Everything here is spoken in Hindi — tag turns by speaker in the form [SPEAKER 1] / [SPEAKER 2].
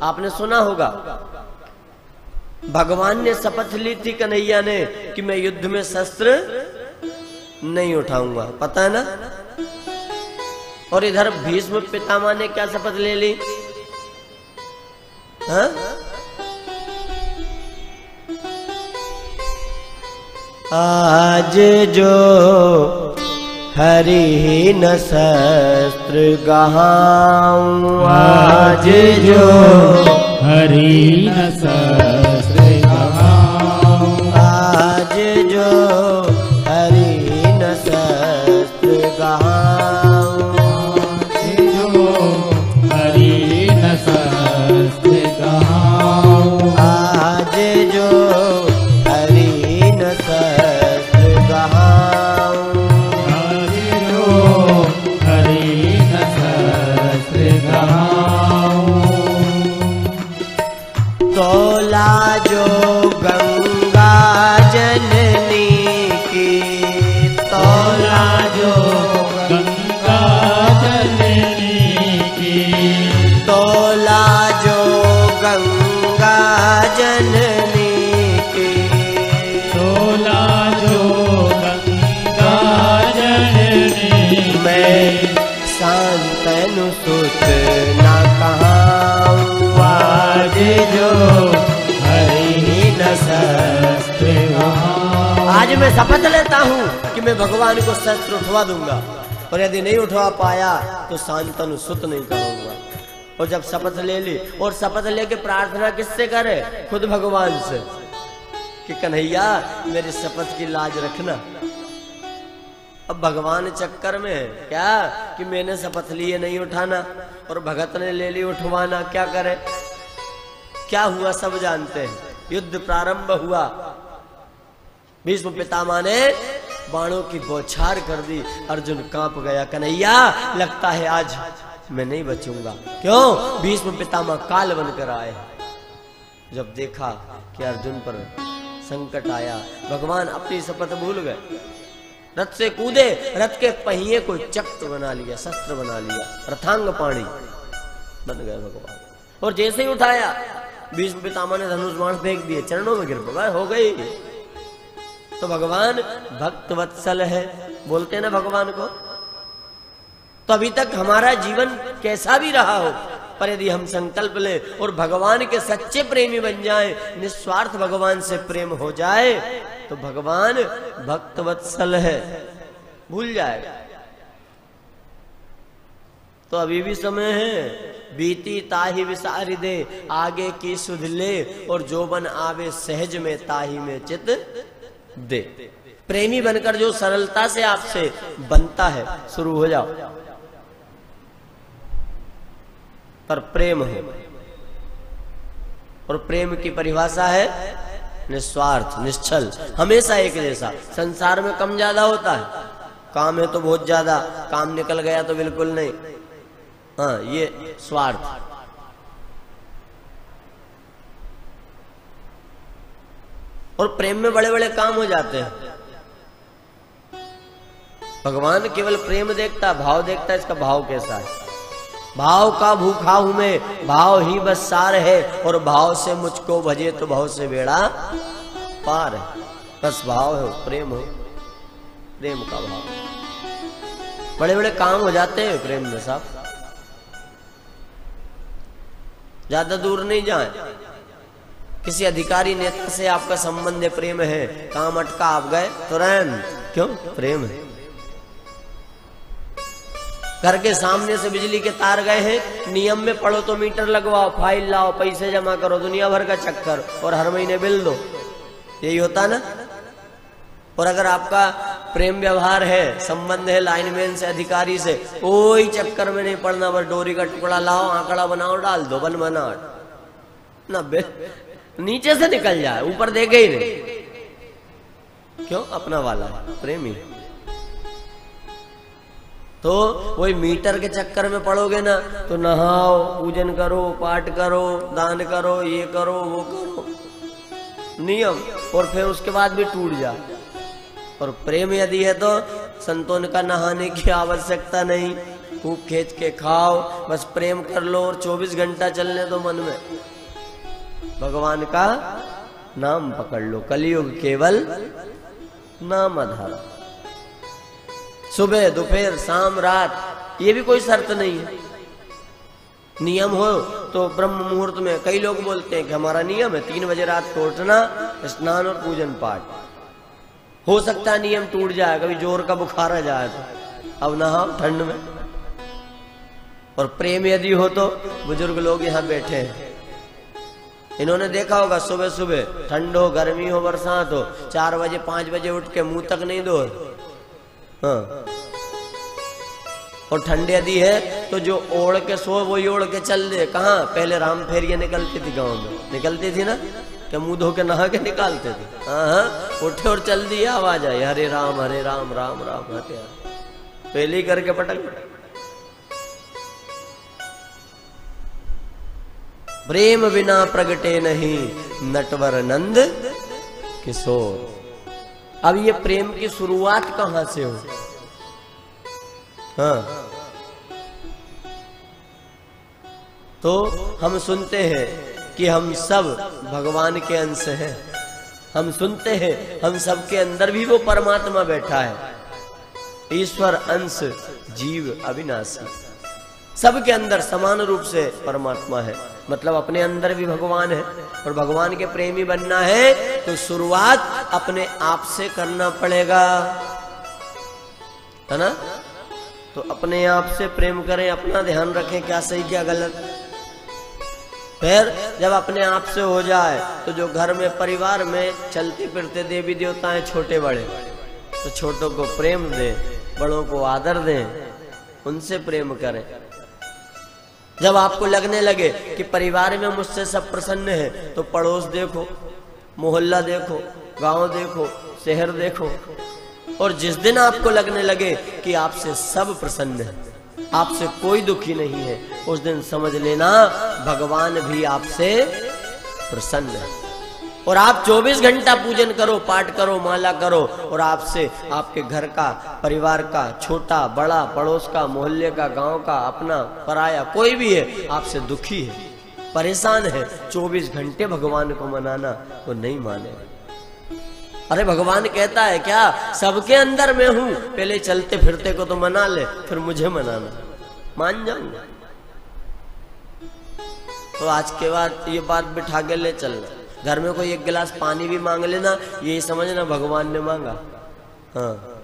[SPEAKER 1] आपने सुना होगा भगवान ने शपथ ली थी कन्हैया ने कि मैं युद्ध में शस्त्र नहीं उठाऊंगा, पता है ना। और इधर भीष्म पितामह ने क्या शपथ ले ली? हाँ? आज जो हरि न शस्त्र गहाऊं, आज जो
[SPEAKER 2] हरि न शस्त्र गहाऊं,
[SPEAKER 1] आज जो हरि न शस्त्र गहाऊं,
[SPEAKER 2] जो हरि न शस्त्र गहाऊं,
[SPEAKER 1] आज जो हरि न शस्त्र गहाऊं,
[SPEAKER 2] आज जो हरि न शस्त्र गहाऊं,
[SPEAKER 1] तोला जो गंगा जननी की, तोला जो
[SPEAKER 2] गंगा जननी की,
[SPEAKER 1] तोला जो गंगा जननी की,
[SPEAKER 2] तोला जो गंगा जननी,
[SPEAKER 1] मैं शांतनु सुत ना कहाऊं, आज जो हरि न शस्त्र गहाऊं। आज मैं शपथ लेता हूँ कि मैं भगवान को शस्त्र उठवा दूंगा, और यदि नहीं उठवा पाया तो शांतनु सुत नहीं करूंगा। और जब शपथ ले ली, और शपथ लेके प्रार्थना किससे करे? खुद भगवान से कि कन्हैया मेरी शपथ की लाज रखना। अब भगवान चक्कर में है क्या कि मैंने शपथ ली है नहीं उठाना, और भगत ने ले ली उठवाना, क्या करे? क्या हुआ सब जानते हैं। युद्ध प्रारंभ हुआ, भीष्म पितामह ने बाणों की बौछार कर दी, अर्जुन कांप गया। कन्हैया लगता है आज मैं नहीं बचूंगा। क्यों? भीष्म पितामह काल बनकर आए। जब देखा कि अर्जुन पर संकट आया, भगवान अपनी शपथ भूल गए, रथ से कूदे, रथ के पहिए को चक्र बना लिया, शस्त्र बना लिया, रथांग पाणी बन गए भगवान। और जैसे ही उठाया, भीष्म पितामह ने धनुष बाण फेंक दिए, चरणों में गिर पड़ा, हो गई। तो भगवान भक्त वत्सल है, बोलते हैं ना भगवान को। तो अभी तक हमारा जीवन कैसा भी रहा हो, पर यदि हम संकल्प लें और भगवान के सच्चे प्रेमी बन जाएं, निस्वार्थ भगवान से प्रेम हो जाए, तो भगवान भक्त वत्सल है, भूल जाएगा। तो अभी भी समय है, बीती ताही विसारी दे, आगे की सुध ले, और जोबन आवे सहज में ताही में चित दे। प्रेमी बनकर जो सरलता से आपसे बनता है, शुरू हो जाओ, पर प्रेम हो। और प्रेम की परिभाषा है निस्वार्थ, निश्चल, हमेशा एक जैसा। संसार में कम ज्यादा होता है, काम है तो बहुत ज्यादा, काम निकल गया तो बिल्कुल नहीं। हाँ, ये स्वार्थ। और प्रेम में बड़े बड़े काम हो जाते हैं। भगवान केवल प्रेम देखता, भाव देखता, इसका भाव कैसा है। भाव का भूखा हूं मैं, भाव ही बस सार है, और भाव से मुझको भजे तो भाव से बेड़ा पार है। बस भाव हो, प्रेम हो, प्रेम का भाव। बड़े बड़े काम हो जाते हैं प्रेम में साहब, ज्यादा दूर नहीं जाए। किसी अधिकारी नेता से आपका संबंध है, प्रेम है, काम अटका, आप गए तुरंत, क्यों? प्रेम है। घर के सामने से बिजली के तार गए हैं, नियम में पढ़ो तो मीटर लगवाओ, फाइल लाओ, पैसे जमा करो, दुनिया भर का चक्कर, और हर महीने बिल दो, यही होता ना। और अगर आपका प्रेम व्यवहार है, संबंध है लाइनमैन से, अधिकारी से, कोई चक्कर में नहीं पड़ना, बस डोरी का टुकड़ा लाओ, आंकड़ा बनाओ, डाल दो, बन बना ना, नीचे से निकल जाए, ऊपर देखे ही नहीं। क्यों? अपना वाला है, प्रेमी। तो वही मीटर के चक्कर में पड़ोगे ना, तो नहाओ, पूजन करो, पाठ करो, दान करो, ये करो, वो करो, नियम, और फिर उसके बाद भी टूट जाए। और प्रेम यदि है तो संतों का नहाने की आवश्यकता नहीं, खूब खींच के खाओ, बस प्रेम कर लो और 24 घंटा चलने दो मन में, भगवान का नाम पकड़ लो। कलयुग केवल नाम आधार। सुबह दोपहर शाम रात ये भी कोई शर्त नहीं है। नियम हो तो ब्रह्म मुहूर्त में, कई लोग बोलते हैं कि हमारा नियम है 3 बजे रात को उठना, स्नान और पूजन पाठ। हो सकता है नियम टूट जाए, कभी जोर का बुखार आ जाए तो अब नहाओ ठंड में। और प्रेम यदि हो तो बुजुर्ग लोग यहाँ बैठे हैं, इन्होंने देखा होगा सुबह सुबह ठंड हो गर्मी हो बरसात हो 4 बजे 5 बजे उठ के मुंह तक नहीं धो। हाँ। और ठंड यदि है तो जो ओढ़ के सो वही ओढ़ के चल दे। कहाँ पहले राम फेरियां निकलती थी, गांव में निकलती थी ना, क्या मुंह धो के नहा के निकालते थे। हाँ, उठे और चल दिया, आवाज आई हरे राम राम राम हरे हरे, पहले ही करके पटक। प्रेम बिना प्रगटे नहीं नटवर नंद किशोर। अब ये प्रेम की शुरुआत कहां से हो? हाँ, तो हम सुनते हैं कि हम सब भगवान के अंश हैं। हम सुनते हैं हम सबके अंदर भी वो परमात्मा बैठा है। ईश्वर अंश जीव अविनाशी, सबके अंदर समान रूप से परमात्मा है। मतलब अपने अंदर भी भगवान है। और भगवान के प्रेमी बनना है तो शुरुआत अपने आप से करना पड़ेगा, है ना। तो अपने आप से प्रेम करें, अपना ध्यान रखें क्या सही क्या गलत। फिर जब अपने आप से हो जाए तो जो घर में परिवार में चलते फिरते देवी देवता हैं छोटे बड़े, तो छोटों को प्रेम दें, बड़ों को आदर दें, उनसे प्रेम करें। जब आपको लगने लगे कि परिवार में मुझसे सब प्रसन्न है तो पड़ोस देखो, मोहल्ला देखो, गांव देखो, शहर देखो। और जिस दिन आपको लगने लगे कि आपसे सब प्रसन्न है, आपसे कोई दुखी नहीं है, उस दिन समझ लेना भगवान भी आपसे प्रसन्न है। और आप 24 घंटा पूजन करो, पाठ करो, माला करो, और आपसे आपके घर का, परिवार का, छोटा बड़ा, पड़ोस का, मोहल्ले का, गांव का, अपना पराया कोई भी है, आपसे दुखी है, परेशान है, 24 घंटे भगवान को मनाना वो नहीं माने। अरे भगवान कहता है क्या सबके अंदर मैं हूं, पहले चलते फिरते को तो मना ले, फिर मुझे मनाना, मान जाऊंगा। तो आज के बाद ये बात बिठा के ले चलना। घर में कोई 1 गिलास पानी भी मांग लेना, ये समझना भगवान ने मांगा। हाँ,